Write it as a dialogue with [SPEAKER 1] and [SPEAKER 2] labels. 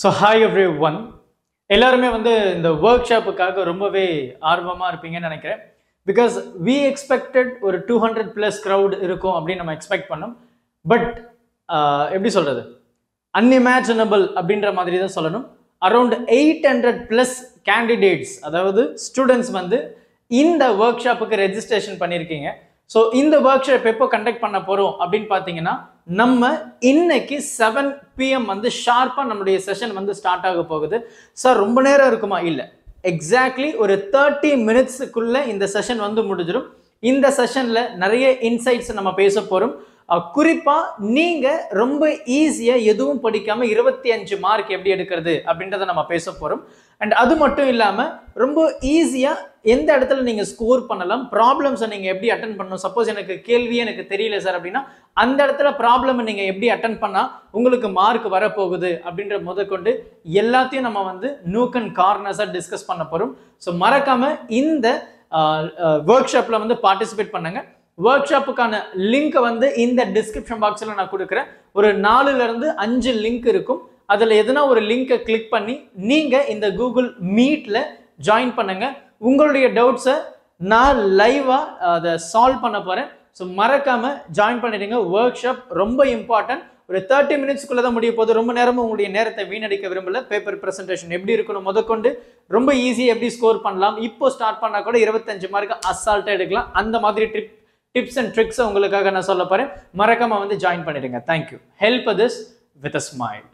[SPEAKER 1] So hi every one. எல்லாருமே இந்த work ஷாப்புக்காக ரொம்பவே ஆர்வமாக இருப்பீங்கன்னு நினைக்கிறேன். பிகாஸ் வி எக்ஸ்பெக்டட் ஒரு 200+ க்ரௌட் இருக்கும் அப்படின்னு நம்ம எக்ஸ்பெக்ட் பண்ணோம். பட் எப்படி சொல்கிறது, அன்இமேஜினபிள் அப்படின்ற மாதிரி தான் சொல்லணும். அரௌண்ட் 800+ கேண்டிடேட்ஸ், அதாவது ஸ்டூடெண்ட்ஸ் இந்த ஒர்க் ஷாப்புக்கு ரெஜிஸ்ட்ரேஷன் பண்ணியிருக்கீங்க. ஸோ இந்த ஒர்க் ஷாப் எப்போ கண்டக்ட் பண்ண போகிறோம் அப்படின்னு பார்த்தீங்கன்னா, நம்ம இன்னைக்கு 7 PM ஷார்ப்பாக நம்மளுடைய செஷன் ஸ்டார்ட் ஆக போகுது. சார் ரொம்ப நேரம் இருக்குமா? இல்லை, எக்ஸாக்ட்லி ஒரு 30 மினிட்ஸுக்குள்ள இந்த செஷன் முடிஞ்சிடும். இந்த செஷன்ல நிறைய இன்சைட்ஸ் நம்ம பேச போகிறோம். குறிப்பாக நீங்கள் ரொம்ப ஈஸியாக எதுவும் படிக்காமல் 25 மார்க் எப்படி எடுக்கிறது அப்படின்றத நம்ம பேச போகிறோம். அண்ட் அது மட்டும் இல்லாமல் ரொம்ப ஈஸியாக எந்த இடத்துல நீங்கள் ஸ்கோர் பண்ணலாம், ப்ராப்ளம்ஸை நீங்கள் எப்படி அட்டன் பண்ணணும். சப்போஸ் எனக்கு கேள்வியே எனக்கு தெரியல சார் அப்படின்னா, அந்த இடத்துல ப்ராப்ளம் நீங்கள் எப்படி அட்டன் பண்ணால் உங்களுக்கு மார்க் வரப்போகுது அப்படின்ற முதற்கொண்டு எல்லாத்தையும் நம்ம நூக் அண்ட் கார்னர்ஸாக டிஸ்கஸ் பண்ண போகிறோம். ஸோ மறக்காமல் இந்த ஒர்க் ஷாப்பில் பார்ட்டிசிபேட் பண்ணுங்க. ஒர்க் ஷாப்புக்கான லிங்க் இந்த டிஸ்கிரிப்ஷன் பாக்ஸில் நான் கொடுக்குறேன். ஒரு 4-5 லிங்க் இருக்கும். அதில் எதுனா ஒரு லிங்கை கிளிக் பண்ணி நீங்கள் இந்த கூகுள் மீட்டில் ஜாயின் பண்ணுங்க. உங்களுடைய டவுட்ஸை நான் லைவாக அதை சால்வ் பண்ண போகிறேன். ஸோ மறக்காமல் ஜாயின் பண்ணிடுங்க. ஒர்க் ஷாப் ரொம்ப இம்பார்ட்டன்ட். ஒரு 30 மினிட்ஸ்க்குள்ளே தான் முடிய போது. ரொம்ப நேரமும் உங்களுடைய நேரத்தை வீணடிக்க விரும்பல. பேப்பர் ப்ரெசன்டேஷன் எப்படி இருக்கணும் முதற்கொண்டு ரொம்ப ஈஸியாக எப்படி ஸ்கோர் பண்ணலாம், இப்போ ஸ்டார்ட் பண்ணால் கூட 25 மார்க் அசால்ட்டாக எடுக்கலாம். அந்த மாதிரி டிப்ஸ் அண்ட் ட்ரிக்ஸை உங்களுக்காக நான் சொல்ல போகிறேன். மறக்காமல் ஜாயின் பண்ணிடுங்க. Thank you. Help this with a smile.